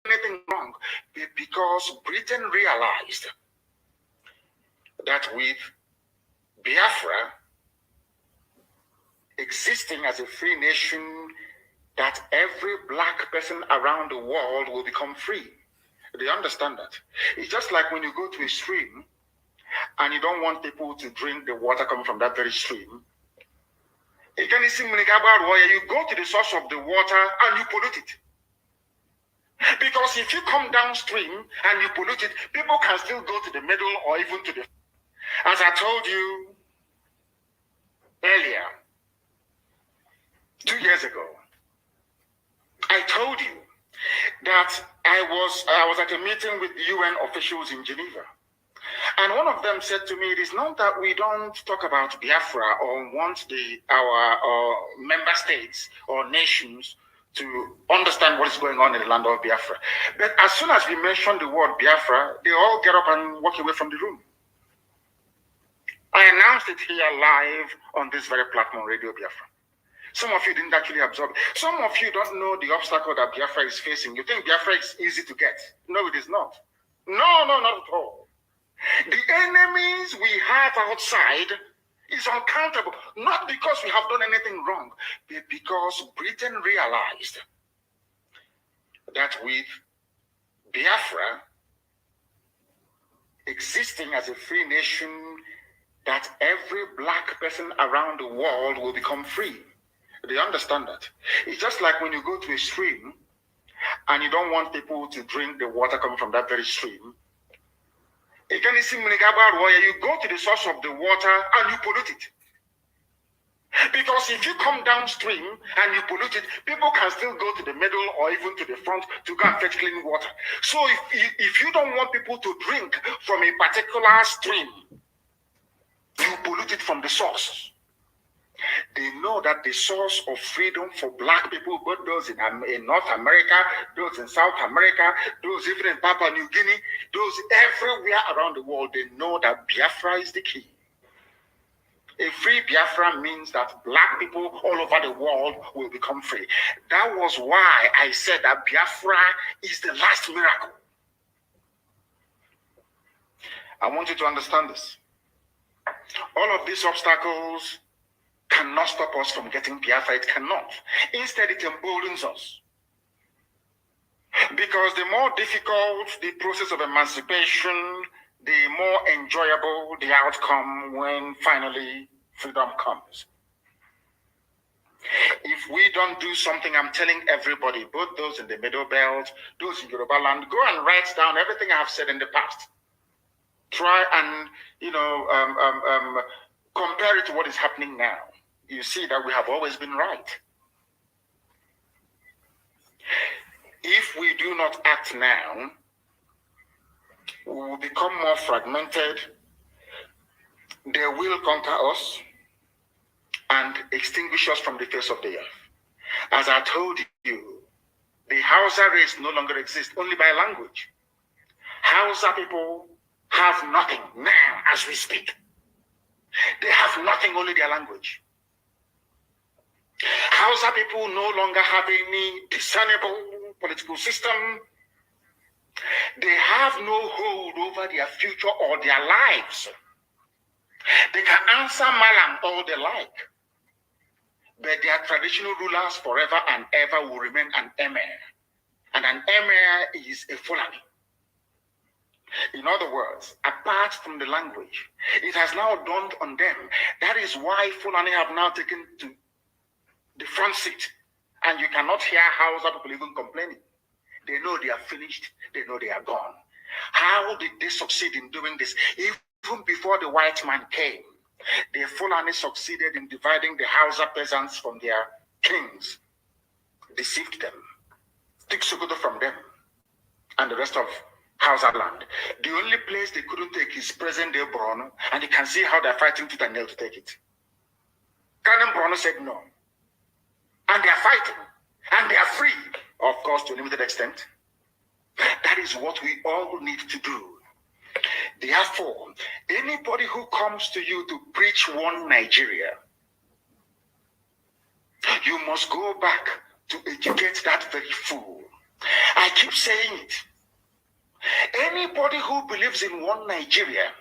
anything wrong because Britain realized that with Biafra existing as a free nation, that every black person around the world will become free. Do you understand that? It's just like when you go to a stream and you don't want people to drink the water coming from that very stream. You go to the source of the water and you pollute it. Because if you come downstream and you pollute it, people can still go to the middle or even to the... As I told you earlier, 2 years ago, I told you that I was at a meeting with UN officials in Geneva. And one of them said to me, it is not that we don't talk about Biafra or want our member states or nations to understand what is going on in the land of Biafra. But as soon as we mention the word Biafra, they all get up and walk away from the room. I announced it here live on this very platform, Radio Biafra. Some of you didn't actually absorb it. Some of you don't know the obstacle that Biafra is facing. You think Biafra is easy to get. No, it is not. No, not at all. The enemies we have outside is uncountable. Not because we have done anything wrong, but because Britain realized that with Biafra existing as a free nation, that every black person around the world will become free. Do you understand that? It's just like when you go to a stream and you don't want people to drink the water coming from that very stream. You go to the source of the water and you pollute it. Because if you come downstream and you pollute it, people can still go to the middle or even to the front to go and fetch clean water. So if you don't want people to drink from a particular stream, you pollute it from the source. They know that the source of freedom for black people, both those in North America, those in South America, those even in Papua New Guinea, those everywhere around the world, they know that Biafra is the key. A free Biafra means that black people all over the world will become free. That was why I said that Biafra is the last miracle. I want you to understand this. All of these obstacles cannot stop us from getting Biafra. It cannot. Instead, it emboldens us. Because the more difficult the process of emancipation, the more enjoyable the outcome when finally freedom comes. If we don't do something, I'm telling everybody, both those in the Middle Belt, those in Yoruba land, go and write down everything I have said in the past. Try and, compare it to what is happening now. You see that we have always been right. If we do not act now, we will become more fragmented. They will conquer us and extinguish us from the face of the earth. As I told you, the Hausa race no longer exists, only by language. Hausa people have nothing now as we speak. They have nothing, only their language. Hausa people no longer have any discernible political system. They have no hold over their future or their lives. They can answer Malam all they like, but their traditional rulers forever and ever will remain an emir. And an emir is a Fulani. In other words, apart from the language, it has now dawned on them. That is why Fulani have now taken to the front seat. And you cannot hear Hausa people even complaining. They know they are finished. They know they are gone. How did they succeed in doing this? Even before the white man came, the Fulani succeeded in dividing the Hausa peasants from their kings, deceived them, took Sokoto from them, and the rest of Hausa land. The only place they couldn't take is present-day Borno, and you can see how they're fighting tooth and nail to take it. Kany Borno said no. And they are fighting. And they are free, of course, to a limited extent. That is what we all need to do. Therefore, anybody who comes to you to preach one Nigeria, you must go back to educate that very fool. I keep saying it. Anybody who believes in one Nigeria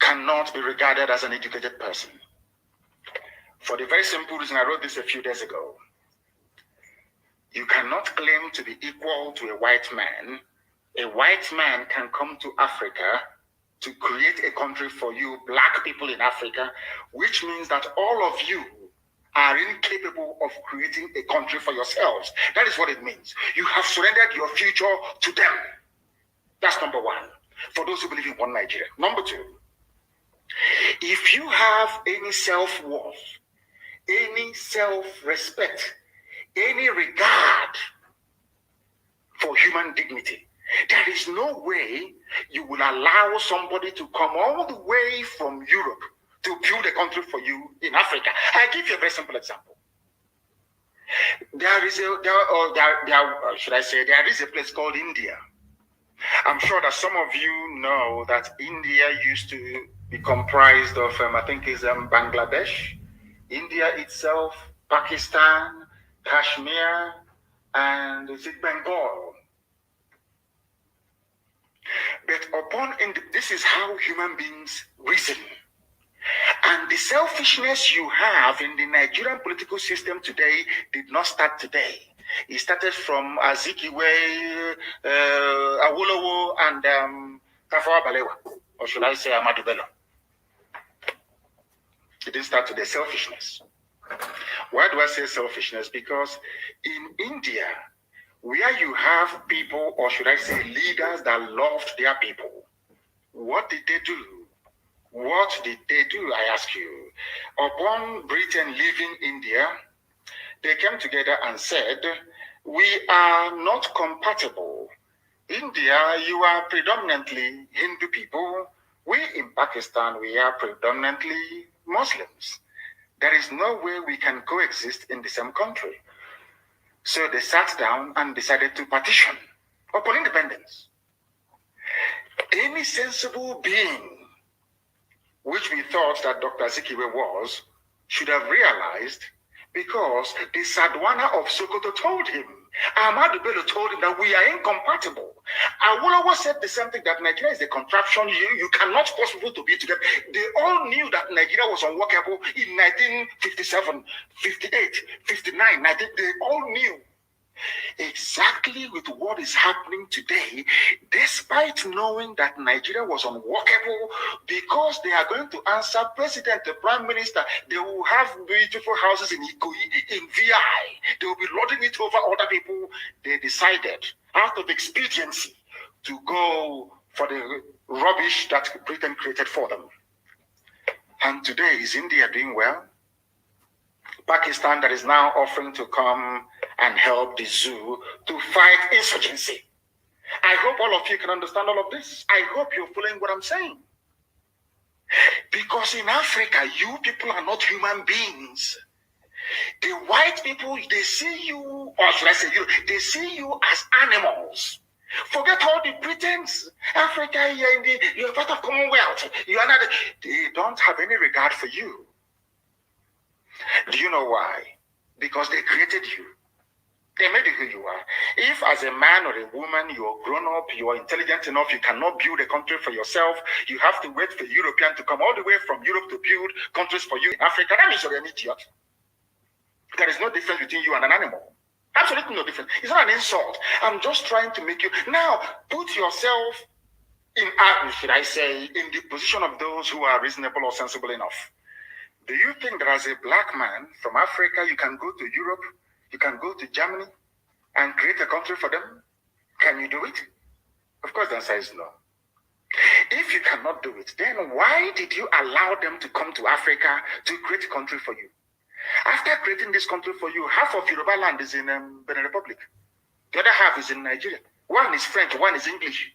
cannot be regarded as an educated person. For the very simple reason, I wrote this a few days ago. You cannot claim to be equal to a white man. A white man can come to Africa to create a country for you, black people in Africa, which means that all of you are incapable of creating a country for yourselves. That is what it means. You have surrendered your future to them. That's number one, for those who believe in one Nigeria. Number two, if you have any self-worth, any self-respect, any regard for human dignity, there is no way you will allow somebody to come all the way from Europe to build a country for you in Africa. I give you a very simple example. There is a place called India. I'm sure that some of you know that India used to be comprised of, I think it's Bangladesh, India itself, Pakistan, Kashmir, and is it Bengal? But this is how human beings reason. And the selfishness you have in the Nigerian political system today did not start today. It started from Azikiwe, Awolowo, and Tafawa Balewa, or should I say Ahmadu Bello. It didn't start today, selfishness. Why do I say selfishness? Because in India, where you have people, or should I say leaders that loved their people, what did they do? What did they do, I ask you? Upon Britain leaving India, they came together and said, we are not compatible. India, you are predominantly Hindu people. We in Pakistan, we are predominantly Muslims. There is no way we can coexist in the same country. So they sat down and decided to partition upon independence. Any sensible being, which we thought that Dr. Zikiwe was, should have realized, because the Sadwana of Sokoto told him, Ahmadu Bello told him that we are incompatible. Awolowo said the same thing, that Nigeria is a contraption. You cannot force people to be together. They all knew that Nigeria was unworkable in 1957, 58, 59, 19. They all knew. Exactly with what is happening today, despite knowing that Nigeria was unworkable, because they are going to answer president, the prime minister, they will have beautiful houses in Ikoyi, in VI, they will be lording it over other people. They decided, out of expediency, to go for the rubbish that Britain created for them. And today, is India doing well? Pakistan, that is now offering to come and help the zoo to fight insurgency. I hope all of you can understand all of this. I hope you're following what I'm saying. Because in Africa, you people are not human beings. The white people, they see you, or should I say you, they see you as animals. Forget all the pretense. Africa, you're part of Commonwealth. You are not, they don't have any regard for you. Do you know why? Because they created you. They made you who you are. If as a man or a woman, you are grown up, you are intelligent enough, you cannot build a country for yourself, you have to wait for European to come all the way from Europe to build countries for you in Africa, that means you're an idiot. There is no difference between you and an animal. Absolutely no difference. It's not an insult. I'm just trying to make you... Now, put yourself in, should I say, in the position of those who are reasonable or sensible enough. Do you think that as a black man from Africa, you can go to Europe, you can go to Germany and create a country for them? Can you do it? Of course, the answer is no. If you cannot do it, then why did you allow them to come to Africa to create a country for you? After creating this country for you, half of Yoruba land is in Benin Republic. The other half is in Nigeria. One is French, one is English.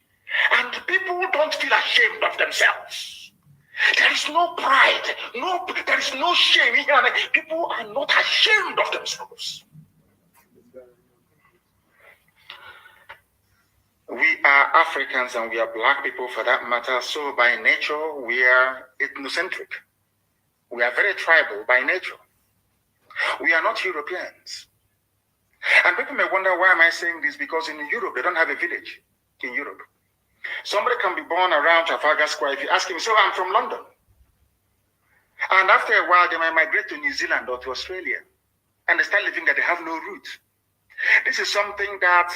And people don't feel ashamed of themselves. There is no pride, there is no shame. People are not ashamed of themselves. We are Africans and we are black people for that matter. So by nature, we are ethnocentric. We are very tribal by nature. We are not Europeans. And people may wonder, why am I saying this? Because in Europe, they don't have a village in Europe. Somebody can be born around Trafalgar Square. If you ask him, so I'm from London. And after a while, they might migrate to New Zealand or to Australia. And they start living that they have no roots. This is something that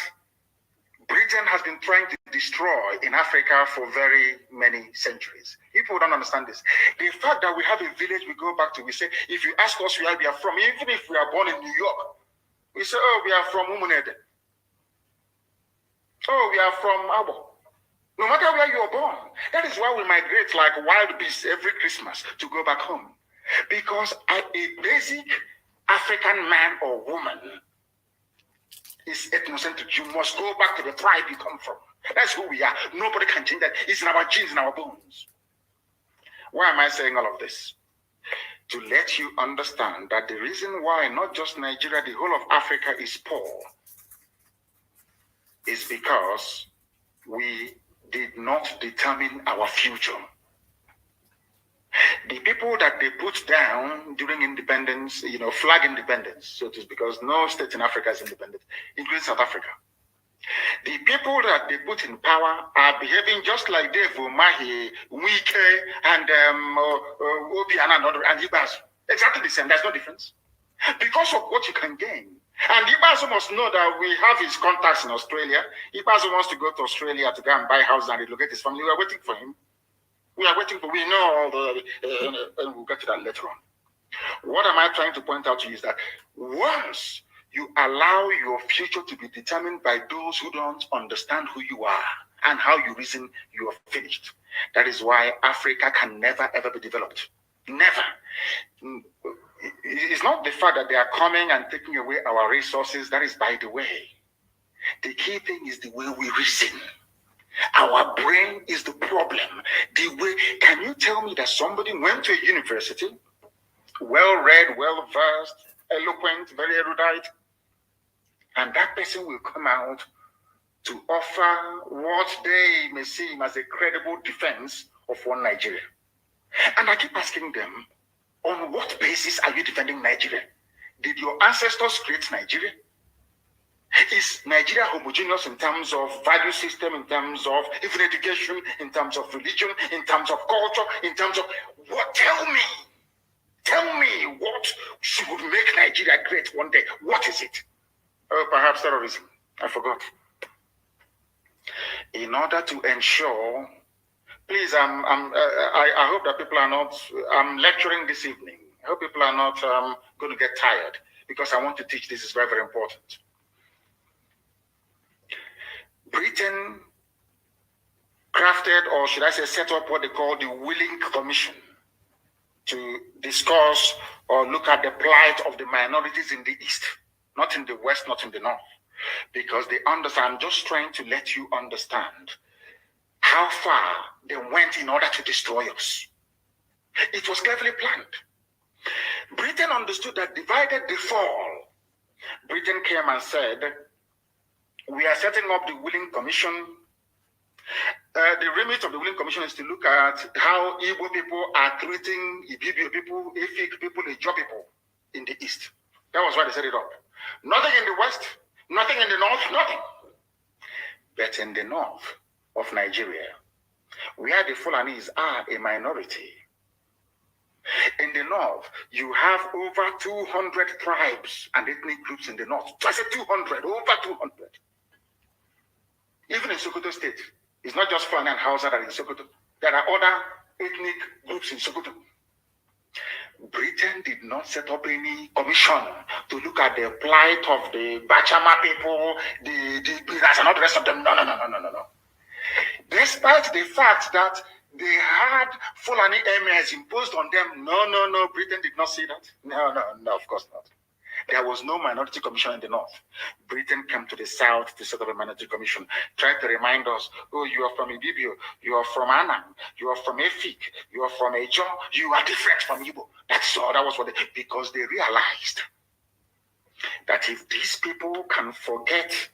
Britain has been trying to destroy in Africa for very many centuries. People don't understand this. The fact that we have a village we go back to, we say, if you ask us where we are from, even if we are born in New York, we say, oh, we are from Umunede. Oh, we are from Abo. No matter where you are born. That is why we migrate like wild beasts every Christmas to go back home. Because a basic African man or woman is ethnocentric. You must go back to the tribe you come from. That's who we are. Nobody can change that. It's in our genes, in our bones. Why am I saying all of this? To let you understand that the reason why not just Nigeria, the whole of Africa is poor is because we did not determine our future. The people that they put down during independence, flag independence, so it is because no state in Africa is independent, including South Africa. The people that they put in power are behaving just like Dave Umahi, Wike, and Obiana and Ibazu. Exactly the same. There's no difference. Because of what you can gain. And Ibazu must know that we have his contacts in Australia. Ibazu wants to go to Australia to go and buy a house and relocate his family. We are waiting for him. We know all the, and we'll get to that later on. What am I trying to point out to you is that once you allow your future to be determined by those who don't understand who you are and how you reason, you are finished. That is why Africa can never, ever be developed. Never. It's not the fact that they are coming and taking away our resources. That is by the way. The key thing is the way we reason. Our brain is the problem. The way, can you tell me that somebody went to a university, well-read, well-versed, eloquent, very erudite, and that person will come out to offer what they may see as a credible defense of one Nigeria? And I keep asking them, on what basis are you defending Nigeria? Did your ancestors create Nigeria? Is Nigeria homogeneous in terms of value system, in terms of even education, in terms of religion, in terms of culture, in terms of what? Tell me what should make Nigeria great one day? What is it? Oh, perhaps terrorism. I forgot. In order to ensure, please, I hope that people are not, I'm lecturing this evening. I hope people are not going to get tired because I want to teach. This is very, very important. Britain crafted, or should I say set up what they call the Willing Commission to discuss or look at the plight of the minorities in the East, not in the West, not in the North, because they understand. I'm just trying to let you understand how far they went in order to destroy us. It was carefully planned. Britain understood that divided they fall. Britain came and said, we are setting up the Willing Commission. The remit of the Willing Commission is to look at how Igbo people are treating Ibibio people, Efik people, Ijaw people in the East. That was why they set it up. Nothing in the West, nothing in the North, nothing. But in the North of Nigeria, where the Fulanis are a minority, in the North, you have over 200 tribes and ethnic groups in the North. So I said 200, over 200. Even in Sokoto State, it's not just Fulani and Hausa that are in Sokoto. There are other ethnic groups in Sokoto. Britain did not set up any commission to look at the plight of the Bachama people, the Biras and all the rest of them. No. Despite the fact that they had Fulani emirs imposed on them, no, Britain did not see that. No, of course not. There was no minority commission in the North. Britain came to the South to set up a minority commission, trying to remind us, oh, you are from Ibibio, you are from Anam, you are from Efik, you are from Ijaw, you are different from Igbo. That's all. That was what because they realized that if these people can forget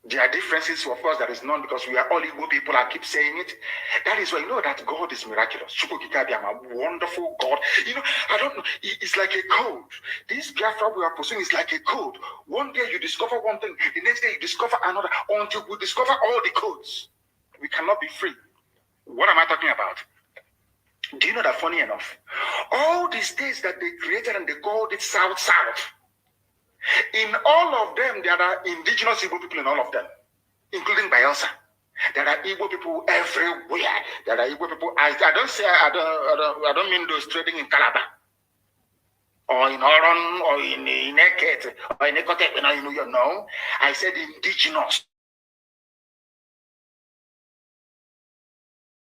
There are differences, of course, there is none because we are all Igbo people. I keep saying it. That is why you know that God is miraculous. A wonderful God. You know, I don't know. It's like a code. This Biafra we are pursuing is like a code. One day you discover one thing, the next day you discover another, until we discover all the codes. We cannot be free. What am I talking about? Do you know that funny enough? All the states that they created and they called it South South. In all of them, there are indigenous Igbo people in all of them, including Bayelsa. There are Igbo people everywhere. There are Igbo people. I don't mean those trading in Calabar or in Oron or in Eket or in Ekote. No, I said indigenous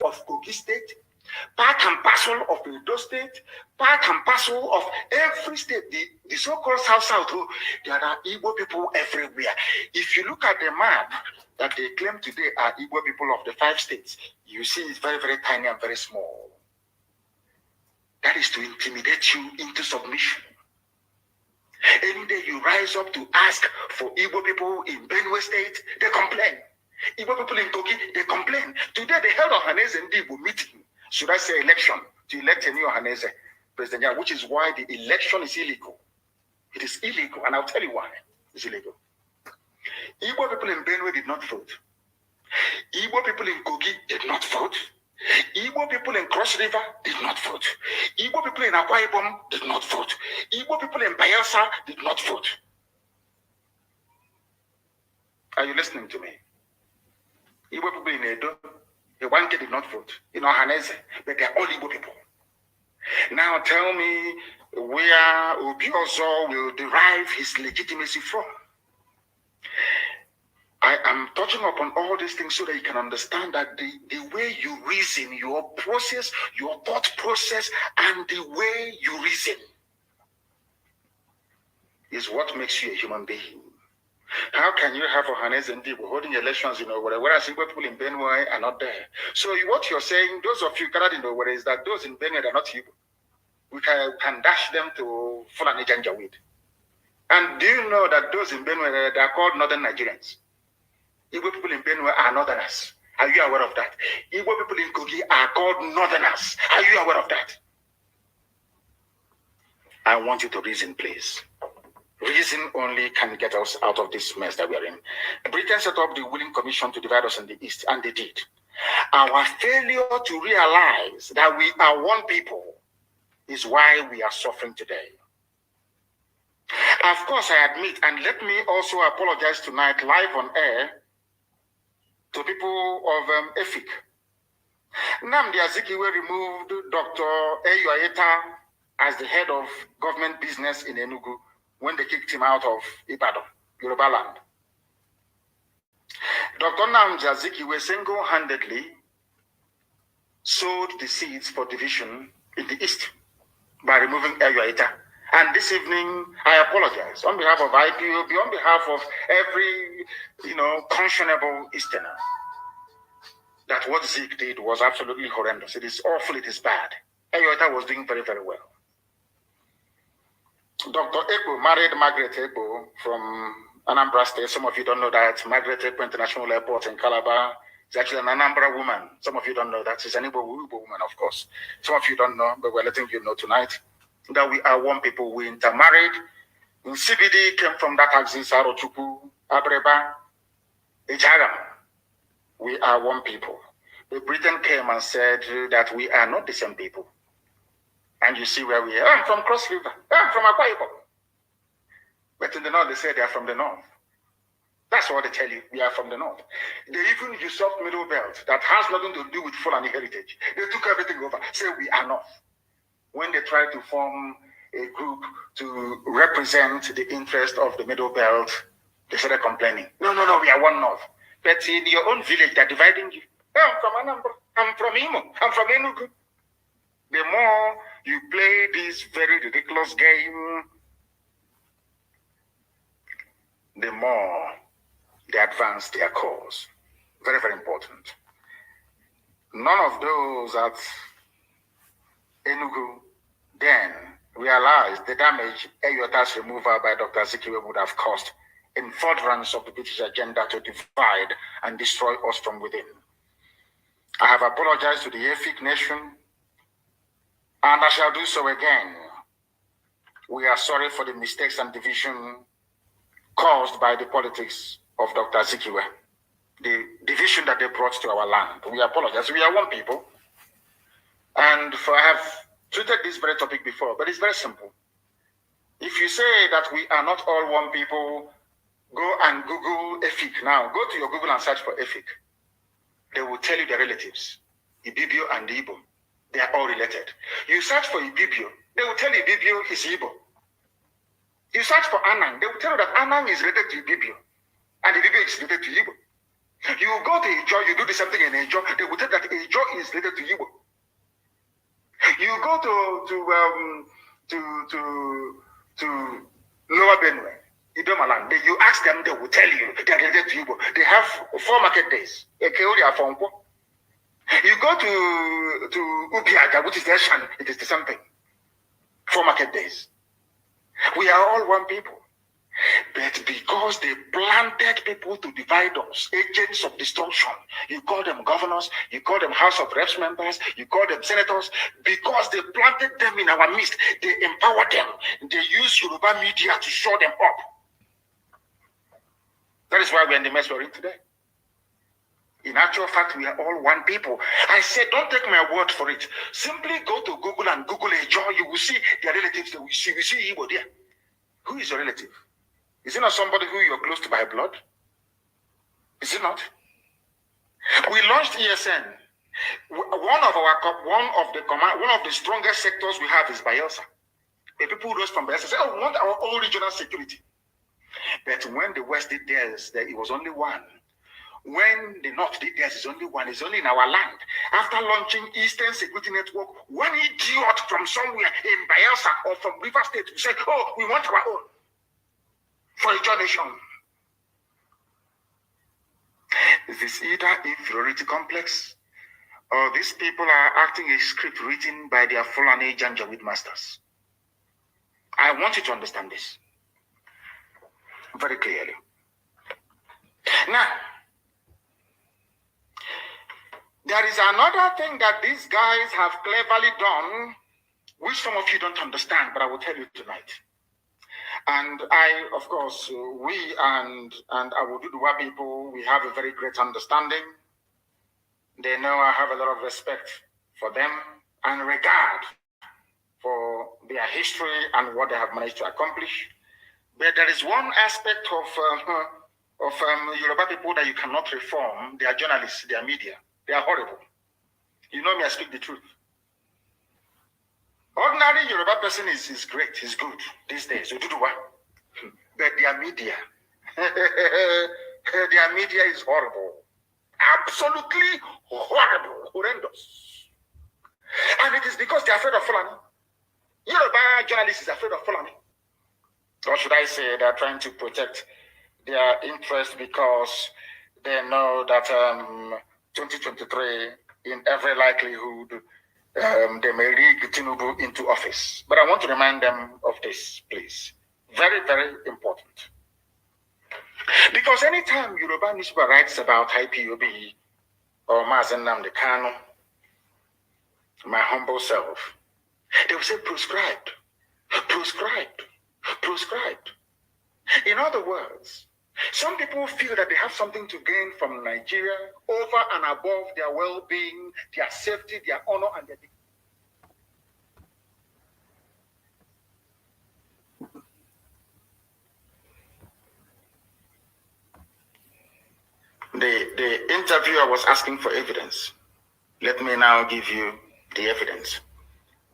of Kogi State. Part and parcel of Edo State, part and parcel of every state, the so-called South, there are Igbo people everywhere. If you look at the map that they claim today are Igbo people of the 5 states, you see it's very, very tiny and very small. That is to intimidate you into submission. Any day you rise up to ask for Igbo people in Benue State, they complain. Igbo people in Kogi, they complain. Today they held a Ohaneze and Igbo meeting. Should I say election to elect a new Ohaneze president, which is why the election is illegal. It is illegal, and I'll tell you why it's illegal. Igbo people in Benue did not vote. Igbo people in Kogi did not vote. Igbo people in Cross River did not vote. Igbo people in Akwa Ibom did not vote. Igbo people in Bayelsa did not vote. Are you listening to me? Igbo people in Edo, Iwanke did not vote. In Ohaneze, but they're all Igbo people. Now tell me where Obiozo will derive his legitimacy from. I am touching upon all these things so that you can understand that the way you reason, your process, your thought process, and the way you reason is what makes you a human being. How can you have Ohaneze and Igbo holding elections in Owerri, whereas Igbo people in Benue are not there? So what you're saying, those of you gathered in Owerri, is that those in Benue are not Igbo. We can dash them to Fulani Janjaweed. And do you know that those in Benue, they are called Northern Nigerians? Igbo people in Benue are Northerners. Are you aware of that? Igbo people in Kogi are called Northerners. Are you aware of that? I want you to reason, please. Reason only can get us out of this mess that we are in. Britain set up the Willing Commission to divide us in the East, and they did. Our failure to realize that we are one people is why we are suffering today. Of course, I admit, and let me also apologize tonight live on air to people of EFIC. Nnamdi Azikiwe removed Dr. Eyoeta as the head of government business in Enugu when they kicked him out of Ibadan, Yoruba land. Dr. Nnamdi Azikiwe single-handedly sowed the seeds for division in the East by removing Eyoeta. And this evening, I apologize on behalf of IPOB, on behalf of every, conscionable Easterner, that what Zeke did was absolutely horrendous. It is awful, it is bad. Eyoeta was doing very, very well. Dr. Ebo married Margaret Ebo from Anambra State. Some of you don't know that. Margaret Ebo International Airport in Calabar is actually an Anambra woman. Some of you don't know that. She's an Igbo woman, of course. Some of you don't know, but we're letting you know tonight that we are one people. We intermarried. In CBD came from that axis, Arochukwu, Abreba, Ejagam. We are one people. But Britain came and said that we are not the same people. And you see where we are. I'm from Cross River. I'm from Akwa Ibom. But in the north, they say they are from the north. That's what they tell you. We are from the north. They even usurped Middle Belt that has nothing to do with Fulani heritage. They took everything over. Say we are north. When they try to form a group to represent the interest of the Middle Belt, they started complaining. No, we are one north. But in your own village, they're dividing you. I'm from Anambra. I'm from Imo. I'm from Enugu. The more you play this very ridiculous game, the more they advance their cause. Very, very important. None of those at Enugu then realized the damage Eyoeta's removal by Dr. Azikiwe would have caused in furtherance of the British agenda to divide and destroy us from within. I have apologized to the Efik nation, and I shall do so again. We are sorry for the mistakes and division caused by the politics of Dr. Zikiwe, the division that they brought to our land. We apologize. We are one people. And I have treated this very topic before, but it's very simple. If you say that we are not all one people, go and Google Efik now. Go to your Google and search for Efik. They will tell you the relatives, Ibibio and Igbo. They are all related. You search for Ibibio, they will tell you Ibibio is Igbo. You search for Anang, they will tell you that Anang is related to Ibibio, and Ibibio is related to Igbo. You go to Ijo, you do the same thing in Ijo, they will tell you that Ijo is related to Igbo. You go to Lower Benue, Idomaland, you ask them, they will tell you they are related to Igbo. They have 4 market days. You go to Ubiaga, which is the Shan, it is the same thing. 4 market days. We are all one people. But because they planted people to divide us, agents of destruction, you call them governors, you call them House of Reps members, you call them senators, because they planted them in our midst, they empowered them, they use Yoruba media to show them up. That is why we're in the mess we're in today. In actual fact, we are all one people. I said, don't take my word for it. Simply go to Google and Google Ejo. You will see their relatives. You will see Igbo there. Who is your relative? Is it not somebody who you're close to by blood? Is it not? We launched ESN. One of the strongest sectors we have is Bayelsa. The people who rose from Bayelsa say, "Oh, we want our own regional security." But when the West did theirs, it was only one. When the North did theirs, it's only one. It's only in our land. After launching Eastern Security Network, one idiot from somewhere in Bayelsa or from River State will say, "Oh, we want our own for a nation." Is this either inferiority complex, or these people are acting a script written by their Fulani Janjaweed masters? I want you to understand this very clearly. Now, there is another thing that these guys have cleverly done, which some of you don't understand, but I will tell you tonight. And I, of course, we and our Duduwa people, we have a very great understanding. They know I have a lot of respect for them and regard for their history and what they have managed to accomplish. But there is one aspect of Yoruba people that you cannot reform. They are journalists, they are media. They are horrible. You know me, I speak the truth. Ordinary Yoruba person is great, is good these days. But their media, their media is horrible. Absolutely horrible, horrendous. And it is because they are afraid of Fulani. Yoruba journalists is afraid of Fulani. Or should I say they're trying to protect their interest because they know that 2023, in every likelihood, they may rig Tinubu into office. But I want to remind them of this, please. Very, very important. Because anytime Yoruba newspaper writes about IPOB or Mazzi Nnamdi KANU, my humble self, they will say proscribed, proscribed, proscribed. In other words, some people feel that they have something to gain from Nigeria over and above their well-being, their safety, their honor, and their dignity. The interviewer was asking for evidence. Let me now give you the evidence.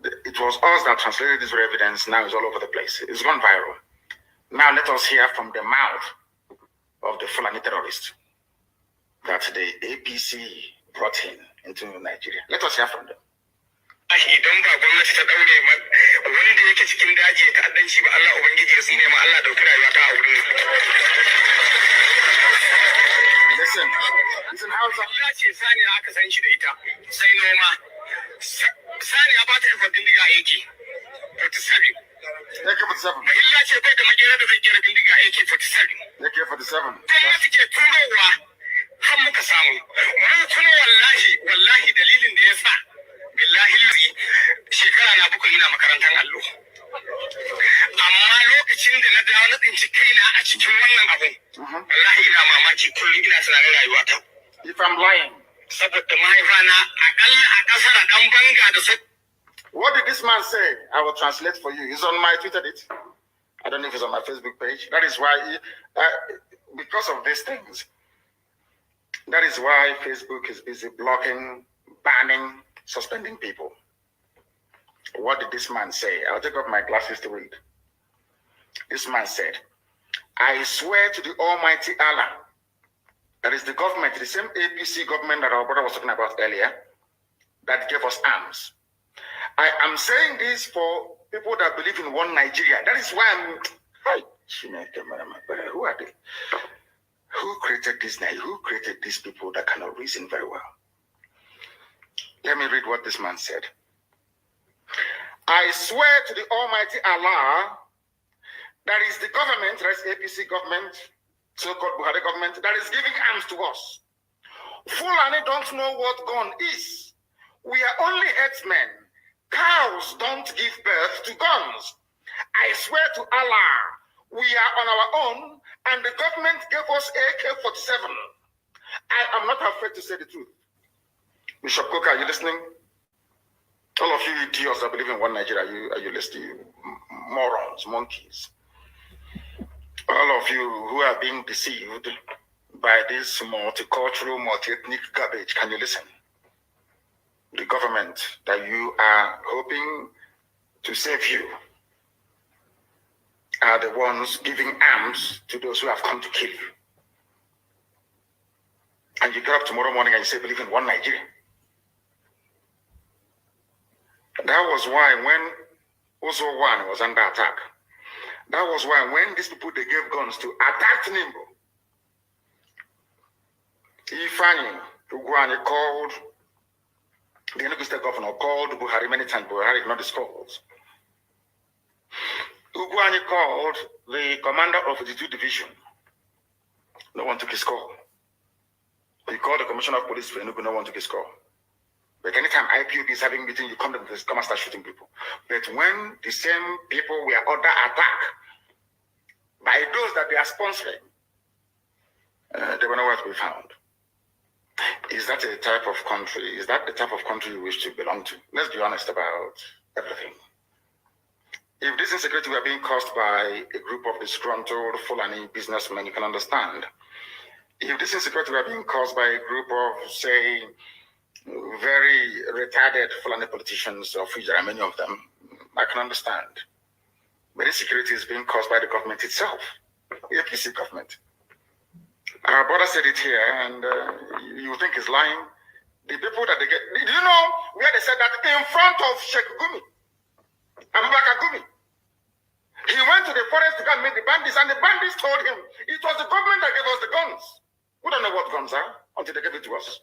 It was us that translated this evidence. Now it's all over the place. It's gone viral. Now let us hear from the mouth of the Fulani terrorist that the APC brought into Nigeria. Let us hear from them. Idan ba gwamnati ta daure wanda yake cikin daji ya ta'addanci ba Allah ubangiji ya tsine ma Allah dauki rayuwa ta a wurin. Listen, how's that? Ya ce sani aka san shi da ita sai noma. Sani ya ba ta ikon dindiga AK 47. AK-47. Illa ce bai da makera da zai kera bindiga AK-47. AK-47. Kuma suke turowa har muka samu. Mu kuma wallahi dalilin da ya sa billahi shekara na 7 ina makarantar allo. Amma lokacin da na dawo na tsinci kaina a cikin wannan abun, wallahi ina mamaki kullum ina tunanin rayuwata. If I'm lying. Saboda mahaifana akalla a kasar dan banga da su. What did this man say? I will translate for you. It's on my Twitter. I don't know if it's on my Facebook page. That is why, because of these things, that is why Facebook is busy blocking, banning, suspending people. What did this man say? I'll take off my glasses to read. This man said, I swear to the Almighty Allah, that is the government, the same APC government that our brother was talking about earlier, that gave us arms. I am saying this for people that believe in one Nigeria. That is why I'm... Who are they? Who created this Nigeria? Who created these people that cannot reason very well? Let me read what this man said. I swear to the Almighty Allah, that is the government, that is APC government, so-called Buhari government, that is giving arms to us. Fulani don't know what gun is. We are only headsmen. Cows don't give birth to guns. I swear to Allah, we are on our own, and the government gave us AK-47. I am not afraid to say the truth. Bishop Cook, are you listening? All of you idiots that believe in one Nigeria, are you listening? Morons, monkeys. All of you who are being deceived by this multicultural, multi-ethnic garbage, can you listen? The government that you are hoping to save you are the ones giving arms to those who have come to kill you. And you get up tomorrow morning and you say, believe in one Nigeria. That was why when Ozo One was under attack, that was why when these people, they gave guns to attack Nimbo, Ifani Ugwani called, the Enugu State governor called Buhari many times. Buhari ignored his calls. Ugwani called the commander of the 2 division. No one took his call. He called the commissioner of police for Enugu. No one took his call. But anytime IPOB is having meeting, you come and start shooting people. But when the same people were under attack by those that they are sponsoring, they were nowhere to be found. Is that a type of country? Is that the type of country you wish to belong to? Let's be honest about everything. If this insecurity were being caused by a group of disgruntled Fulani businessmen, you can understand. If this insecurity were being caused by a group of, say, very retarded Fulani politicians, of which there are many of them, I can understand. But insecurity is being caused by the government itself, the APC government. Our brother said it here, and you think he's lying. The people that they get, do you know where they said that in front of Sheikh Gumi, Abubakar Gumi? He went to the forest to go and meet the bandits, and the bandits told him it was the government that gave us the guns. We don't know what guns are until they give it to us.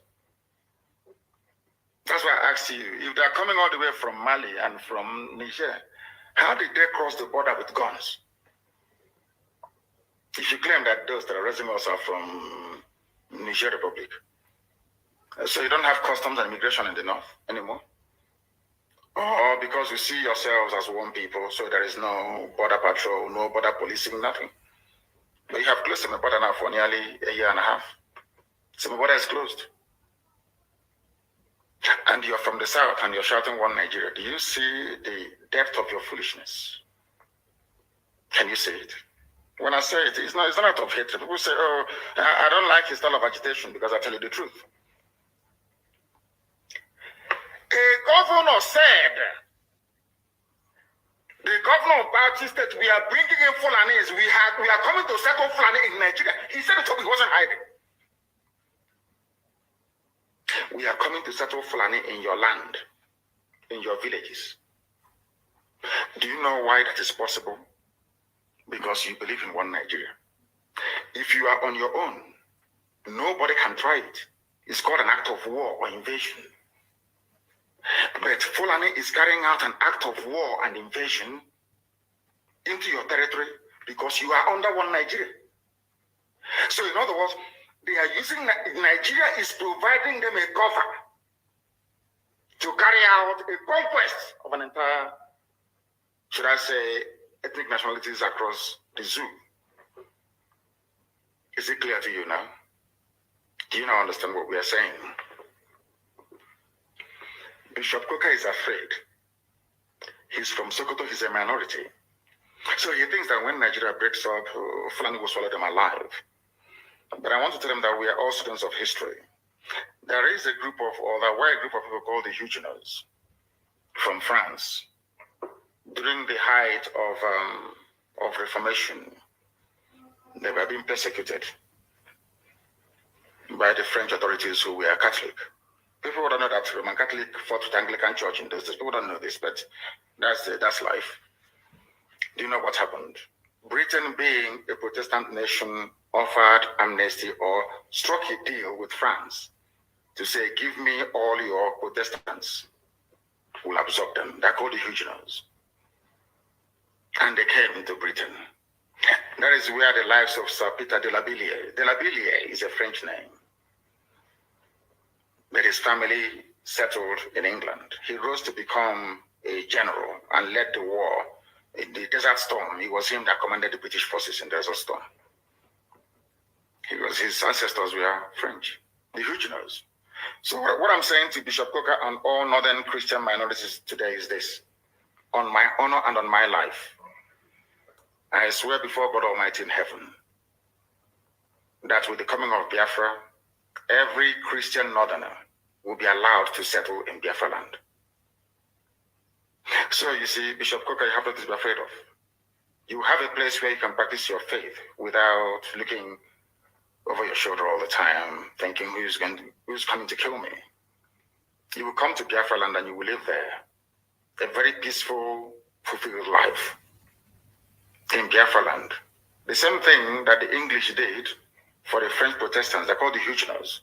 That's why I asked you, if they're coming all the way from Mali and from Niger, how did they cross the border with guns? If you claim that those terrorism are from Niger Republic, so you don't have customs and immigration in the north anymore? Or because you see yourselves as one people, so there is no border patrol, no border policing, nothing. But you have closed the border now for nearly a year and a half. So the border is closed. And you're from the south and you're shouting one Nigeria. Do you see the depth of your foolishness? Can you see it? When I say it, it's not out of hatred. People say, oh, I don't like his style of agitation because I tell you the truth. A governor said, the governor of Bauchi State, we are bringing in Fulanis. We are coming to settle Fulani in Nigeria. He said it, he wasn't hiding. We are coming to settle Fulani in your land, in your villages. Do you know why that is possible? Because you believe in one Nigeria. If you are on your own, nobody can try it. It's called an act of war or invasion. But Fulani is carrying out an act of war and invasion into your territory because you are under one Nigeria. So in other words, they are using, Nigeria is providing them a cover to carry out a conquest of an entire, should I say, ethnic nationalities across the zoo. Is it clear to you now? Do you now understand what we are saying? Bishop Coker is afraid. He's from Sokoto, he's a minority. So he thinks that when Nigeria breaks up, Fulani will swallow them alive. But I want to tell him that we are all students of history. There is a group of, or there were a group of people called the Huguenots from France. During the height of Reformation, they were being persecuted by the French authorities who were Catholic. People don't know that Roman Catholic fought with Anglican Church in those days. People don't know this, but that's life. Do you know what happened? Britain, being a Protestant nation, offered amnesty or struck a deal with France to say, give me all your Protestants. We'll absorb them. They're called the Huguenots. And they came into Britain. That is where the lives of Sir Peter de la Billière is a French name. But his family settled in England. He rose to become a general and led the war in the Desert Storm. It was him that commanded the British forces in Desert Storm. His ancestors were French, the Huguenots. So what I'm saying to Bishop Coker and all northern Christian minorities today is this: on my honor and on my life, I swear before God Almighty in heaven that with the coming of Biafra, every Christian northerner will be allowed to settle in Biafra land. So you see, Bishop Coker, you have nothing to be afraid of. You have a place where you can practice your faith without looking over your shoulder all the time, thinking who's coming to kill me. You will come to Biafra land and you will live there. A very peaceful, fulfilled life in Biafra land. The same thing that the English did for the French Protestants, they're called the Huguenots.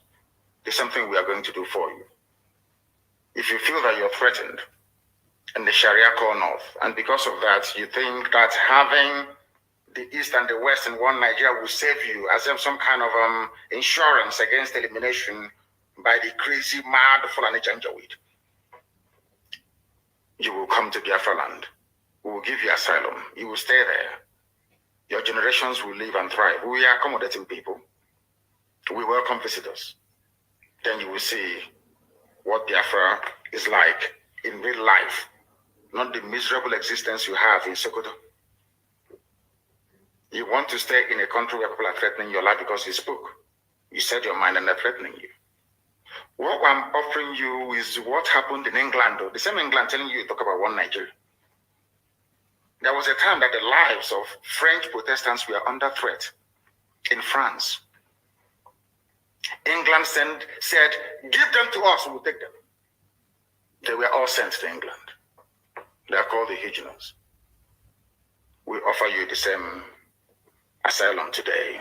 The same thing we are going to do for you. If you feel that you're threatened in the Sharia core north, and because of that, you think that having the East and the West in one Nigeria will save you as if some kind of insurance against elimination by the crazy, mad Fulani Janjaweed, you will come to Biafra land. We will give you asylum. You will stay there. Your generations will live and thrive. We are accommodating people. We welcome visitors. Then you will see what Biafra is like in real life, not the miserable existence you have in Sokoto. You want to stay in a country where people are threatening your life because you spoke. You said your mind and they're threatening you. What I'm offering you is what happened in England, though. The same England telling you to talk about one Nigeria. There was a time that the lives of French Protestants were under threat in France. England said, give them to us, we'll take them. They were all sent to England. They are called the Huguenots. We offer you the same asylum today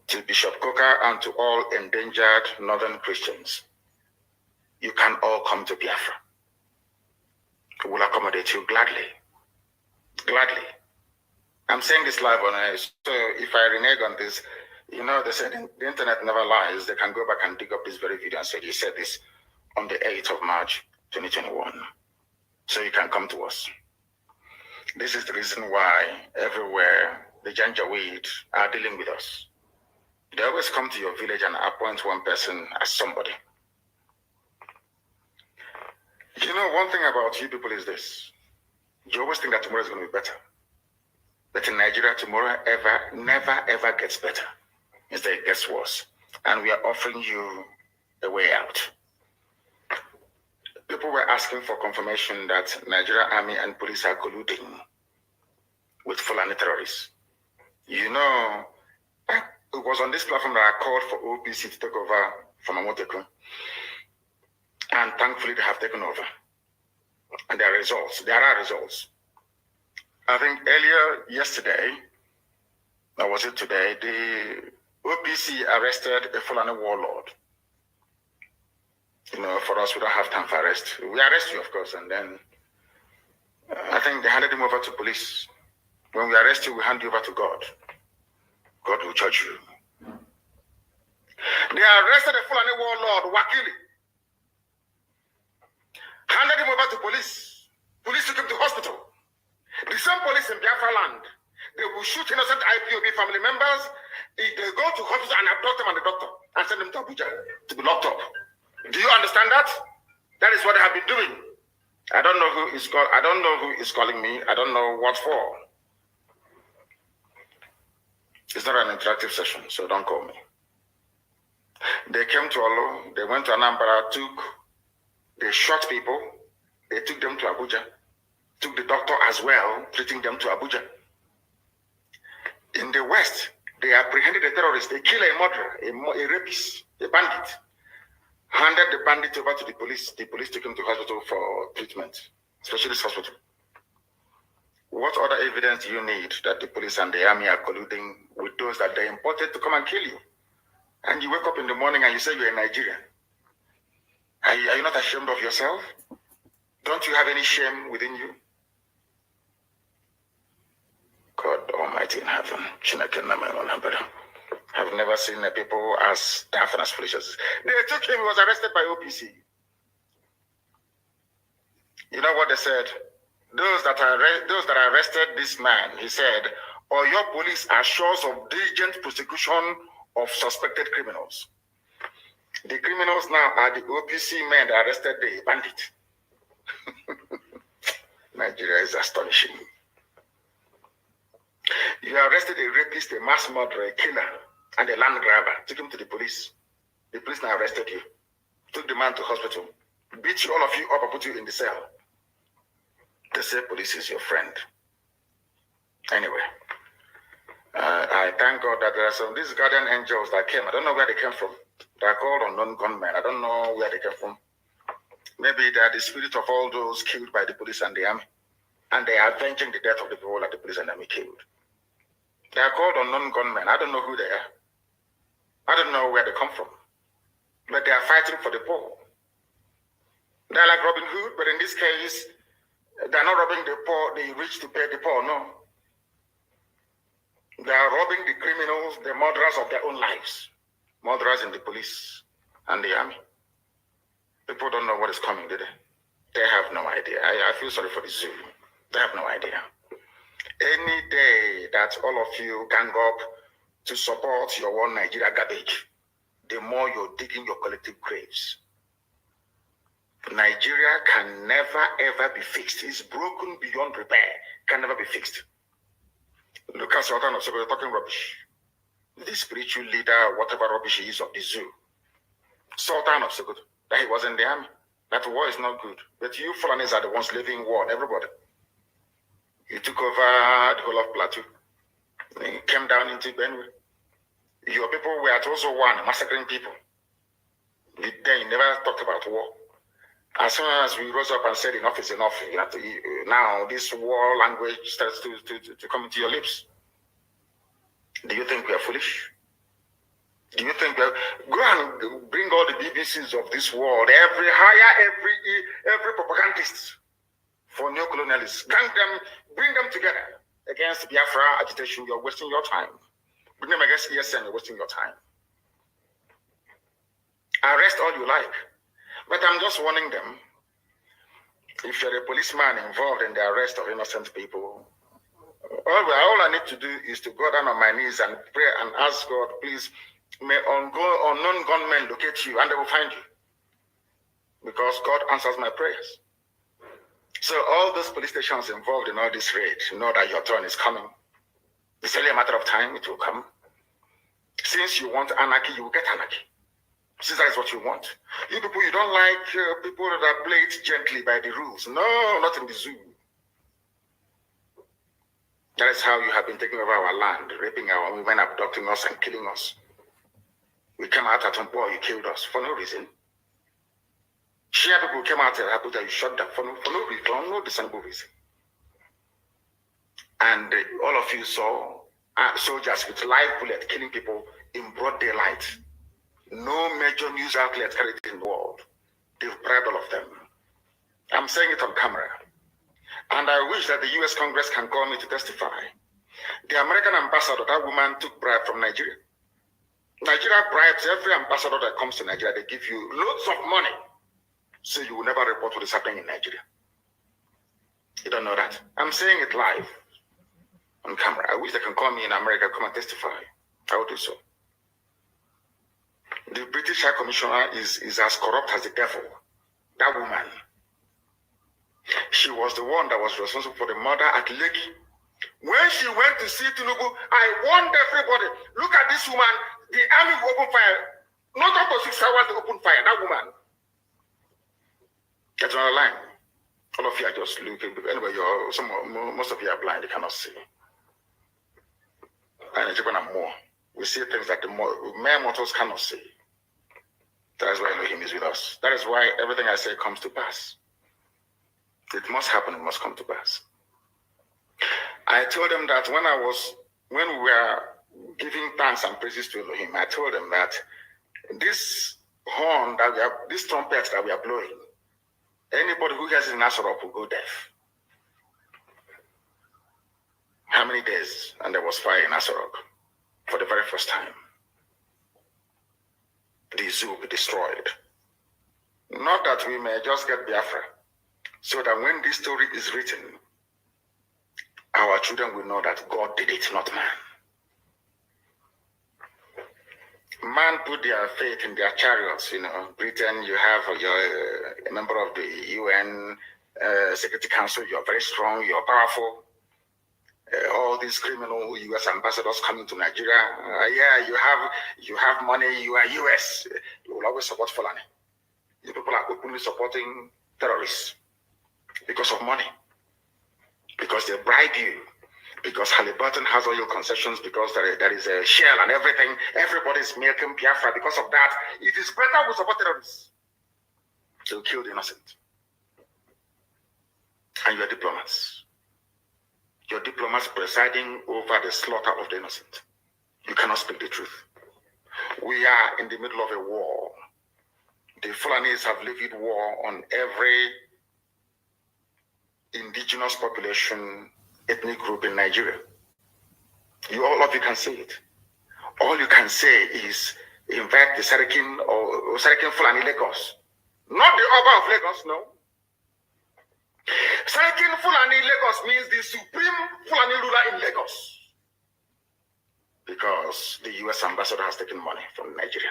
to Bishop Coker and to all endangered northern Christians. You can all come to Biafra. We will accommodate you gladly. Gladly. I'm saying this live on air, so if I renege on this, you know, they said the internet never lies. They can go back and dig up this very video and say, you said this on the 8th of March, 2021. So you can come to us. This is the reason why everywhere the Janjaweed are dealing with us. They always come to your village and appoint one person as somebody. You know, one thing about you people is this. You always think that tomorrow is going to be better. But in Nigeria, tomorrow never ever gets better. Instead, it gets worse. And we are offering you a way out. People were asking for confirmation that Nigeria Army and police are colluding with Fulani terrorists. You know, it was on this platform that I called for OPC to take over from Amotekun. And thankfully, they have taken over. And there are results. I think earlier yesterday, or was it today, the OPC arrested a Fulani warlord. You know, for us, we don't have time for arrest. We arrest you, of course, and then I think they handed him over to police. When we arrest you, we hand you over to God. God will judge you. They arrested the Fulani warlord, Wakili. Handed him over to police. Police took him to hospital. The same police in Biafra land, they will shoot innocent IPOB family members if they go to hospital and abduct them and the doctor and send them to Abuja to be locked up. Do you understand that? That is what they have been doing. I don't know who is calling me. I don't know what for. It's not an interactive session, so don't call me. They came to Olo, they went to Anambra, they shot people, they took them to Abuja, took the doctor as well, treating them to Abuja. In the West, they apprehended a terrorist, they killed a murderer, a rapist, a bandit, handed the bandit over to the police. The police took him to hospital for treatment, specialist hospital. What other evidence do you need that the police and the army are colluding with those that they imported to come and kill you? And you wake up in the morning and you say you're a Nigerian. Are you not ashamed of yourself? Don't you have any shame within you? God Almighty in heaven, I've never seen a people as daft and as foolish as this. They took him, he was arrested by OPC. You know what they said? Those that arrested this man, he said, or your police are sures of diligent prosecution of suspected criminals. The criminals now are the OPC men that arrested the bandit. Nigeria is astonishing. You arrested a rapist, a mass murderer, a killer, and a land grabber. Took him to the police. The police now arrested you. Took the man to hospital. Beat you, all of you up and put you in the cell. They say police is your friend. Anyway, I thank God that there are some these guardian angels that came. I don't know where they came from. They are called unknown gunmen. I don't know where they came from. Maybe they are the spirit of all those killed by the police and the army. And they are avenging the death of the people that the police and the army killed. They are called unknown gunmen. I don't know who they are. I don't know where they come from. But they are fighting for the poor. They are like Robin Hood, but in this case, they are not robbing the poor, the rich to pay the poor, no. They are robbing the criminals, the murderers of their own lives. Murderers in the police and the army. People don't know what is coming, do they? They have no idea. I feel sorry for the zoo. They have no idea. Any day that all of you gang up to support your one Nigeria garbage, the more you're digging your collective graves. Nigeria can never ever be fixed. It's broken beyond repair. Can never be fixed. Look at Sultan of Sokoto talking rubbish. The spiritual leader, whatever rubbish he is of the zoo. Sultan of Sokoto, that he was in the army. That war is not good. But you Fulanis are the ones living war on everybody. You took over the whole of Plateau. You came down into Benue. Your people were at also one, massacring people. Then you never talked about war. As soon as we rose up and said enough is enough, you have to, now this war language starts to come into your lips. Do you think we are foolish? Do you think we are, go and bring all the BBCs of this world, every propagandist for neo-colonialists, bring them together against Biafra agitation. You're wasting your time. Bring them against ESN, you're wasting your time. Arrest all you like. But I'm just warning them, if you're a policeman involved in the arrest of innocent people, all I need to do is to go down on my knees and pray and ask God, please, may unknown gunmen locate you and they will find you. Because God answers my prayers. So all those police stations involved in all this raid know that your turn is coming. It's only a matter of time, it will come. Since you want anarchy, you will get anarchy. Since that is what you want. You people, you don't like people that play it gently by the rules. No, not in the zoo. That is how you have been taking over our land, raping our women, abducting us and killing us. We came out at Umpo, you killed us for no reason. Shia people came out at Abuja, you shot them for no reason, for no discernible reason. And all of you saw soldiers with live bullets killing people in broad daylight. No major news outlet carried it in the world. They've bribed all of them. I'm saying it on camera. And I wish that the US Congress can call me to testify The American ambassador, that woman took bribe from Nigeria. Nigeria bribes every ambassador that comes to Nigeria. They give you loads of money, so you will never report what is happening in Nigeria. You don't know that. I'm saying it live on camera. I wish they can call me in America, come and testify. I will do so. The British High Commissioner is as corrupt as the devil. That woman. She was the one that was responsible for the murder at Lekki. When she went to see Tinubu, I warned everybody, look at this woman, the army will open fire. Not up to 6 hours to open fire, that woman. That's another line. All of you are just looking, anyway, most of you are blind, you cannot see. And it's even more. We see things that the mere mortals cannot see. That is why Elohim is with us. That is why everything I say comes to pass. It must happen, it must come to pass. I told them that when we were giving thanks and praises to Elohim, I told them that this horn that we are, this trumpet that we are blowing, anybody who hears it in Asarok will go deaf. How many days? And there was fire in Asarok for the very first time. The zoo will be destroyed. Not that we may just get Biafra, so that when this story is written, our children will know that God did it, not man. Man put their faith in their chariots. You know, Britain, you have a member of the UN Security Council. You're very strong. You're powerful. All these criminal US ambassadors coming to Nigeria. Yeah, you have money. You are US. You will always support Fulani. You people are openly supporting terrorists because of money. Because they bribe you, because Halliburton has oil concessions, because there is a shell and everything. Everybody's milking Biafra. Because of that, it is better we support terrorists. They'll kill the innocent. And you're diplomats. You're diplomats presiding over the slaughter of the innocent. You cannot speak the truth. We are in the middle of a war. The Fulanis have levied war on every indigenous population, ethnic group in Nigeria. All of you can say it. All you can say is invite the Sarikin or Sarikin Fulani Lagos. Not the Oba of Lagos, no. Sarikin Fulani Lagos means the supreme Fulani ruler in Lagos. Because the US ambassador has taken money from Nigeria.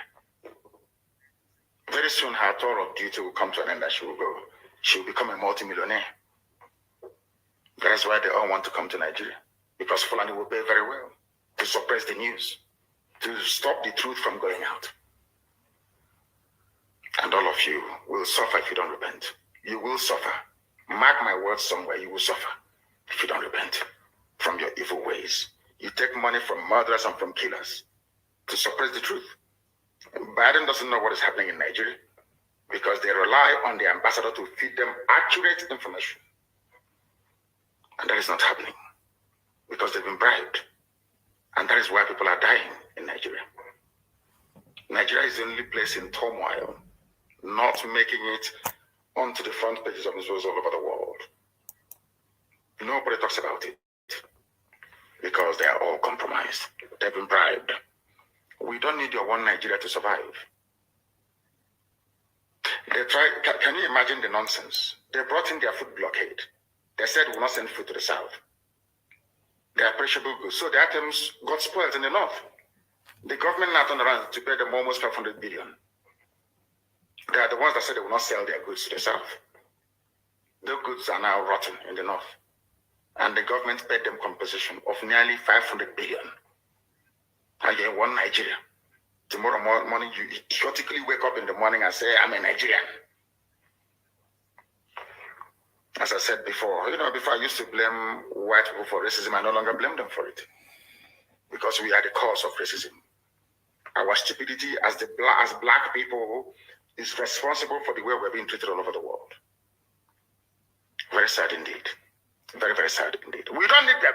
Very soon her tour of duty will come to an end and she will go. She will become a multimillionaire. That is why they all want to come to Nigeria. Because Fulani will pay very well to suppress the news, to stop the truth from going out. And all of you will suffer if you don't repent. You will suffer. Mark my words somewhere, you will suffer if you don't repent from your evil ways. You take money from murderers and from killers to suppress the truth. Biden doesn't know what is happening in Nigeria because they rely on the ambassador to feed them accurate information. And that is not happening because they've been bribed. And that is why people are dying in Nigeria. Nigeria is the only place in turmoil, not making it onto the front pages of newspapers all over the world. Nobody talks about it because they are all compromised. They've been bribed. We don't need your one Nigeria to survive. They tried, can you imagine the nonsense? They brought in their food blockade. They said we will not send food to the south. They are perishable goods. So the items got spoiled in the north. The government now turned around to pay them almost 500 billion. They are the ones that said they will not sell their goods to the south. Their goods are now rotten in the north. And the government paid them compensation of nearly 500 billion. And you're in one Nigeria. Tomorrow morning, you idiotically wake up in the morning and say, I'm a Nigerian. As I said before, before I used to blame white people for racism, I no longer blame them for it. Because we are the cause of racism. Our stupidity as black people is responsible for the way we're being treated all over the world. Very sad indeed. Very, very sad indeed. We don't need them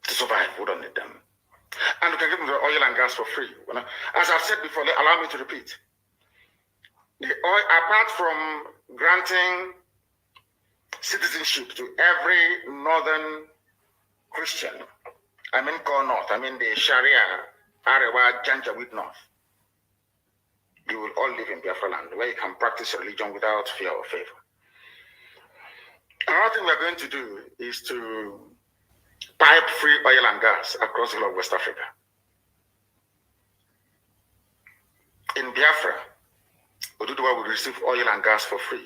to survive. We don't need them. And we can give them the oil and gas for free. As I've said before, allow me to repeat. The oil, apart from granting citizenship to every northern Christian. I mean, Core North. I mean, the Sharia, Arewa, Janjaweed North. You will all live in Biafra land, where you can practice religion without fear or favor. Another thing we're going to do is to pipe free oil and gas across the whole of West Africa. In Biafra, Oduduwa will receive oil and gas for free.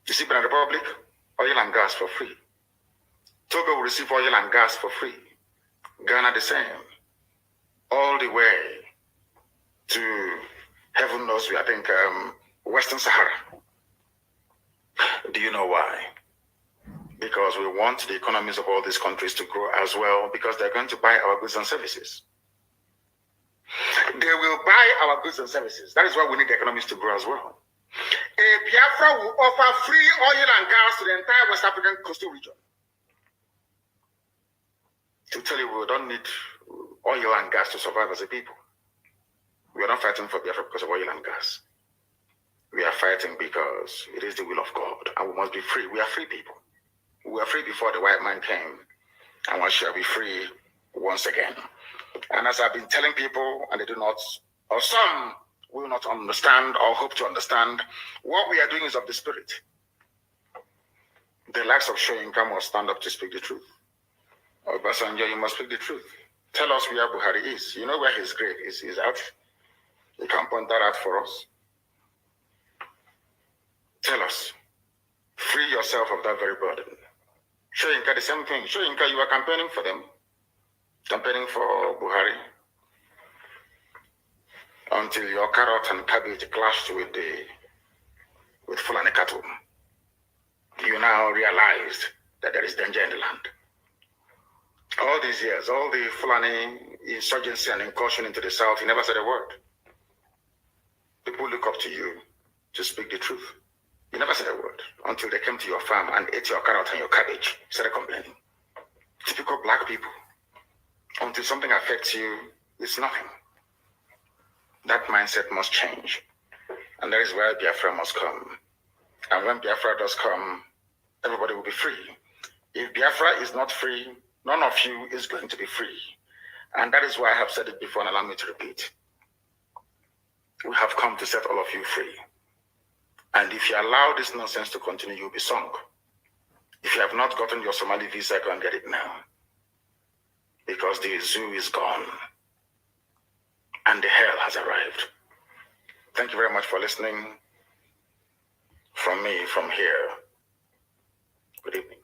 You see, Benin Republic, oil and gas for free. Togo will receive oil and gas for free. Ghana the same. All the way to heaven knows we, I think, Western Sahara. Do you know why? Because we want the economies of all these countries to grow as well, because they're going to buy our goods and services. They will buy our goods and services. That is why we need the economies to grow as well. Biafra will offer free oil and gas to the entire West African coastal region. To tell you, we don't need oil and gas to survive as a people. We are not fighting for Biafra because of oil and gas. We are fighting because it is the will of God, and we must be free. We are free people. We were free before the white man came, and we shall be free once again. And as I've been telling people, and they do not, or some will not understand or hope to understand, what we are doing is of the spirit. The likes of Shoyinka must stand up to speak the truth. Or Basanjo, you must speak the truth. Tell us where Buhari is. You know where his grave is. He's out. You can point that out for us. Tell us. Free yourself of that very burden. Shoyinka, the same thing. Shoyinka, you are campaigning for them. Campaigning for Buhari. Until your carrot and cabbage clashed with Fulani cattle. You now realized that there is danger in the land. All these years, all the Fulani insurgency and incursion into the south, you never said a word. People look up to you to speak the truth. You never said a word until they came to your farm and ate your carrot and your cabbage. You started complaining. Typical black people. Until something affects you, it's nothing. That mindset must change. And that is where Biafra must come. And when Biafra does come, everybody will be free. If Biafra is not free, none of you is going to be free. And that is why I have said it before and allow me to repeat. We have come to set all of you free. And if you allow this nonsense to continue, you'll be sunk. If you have not gotten your Somali visa, go and get it now. Because the zoo is gone. And the hell has arrived. Thank you very much for listening. From me, from here. Good evening.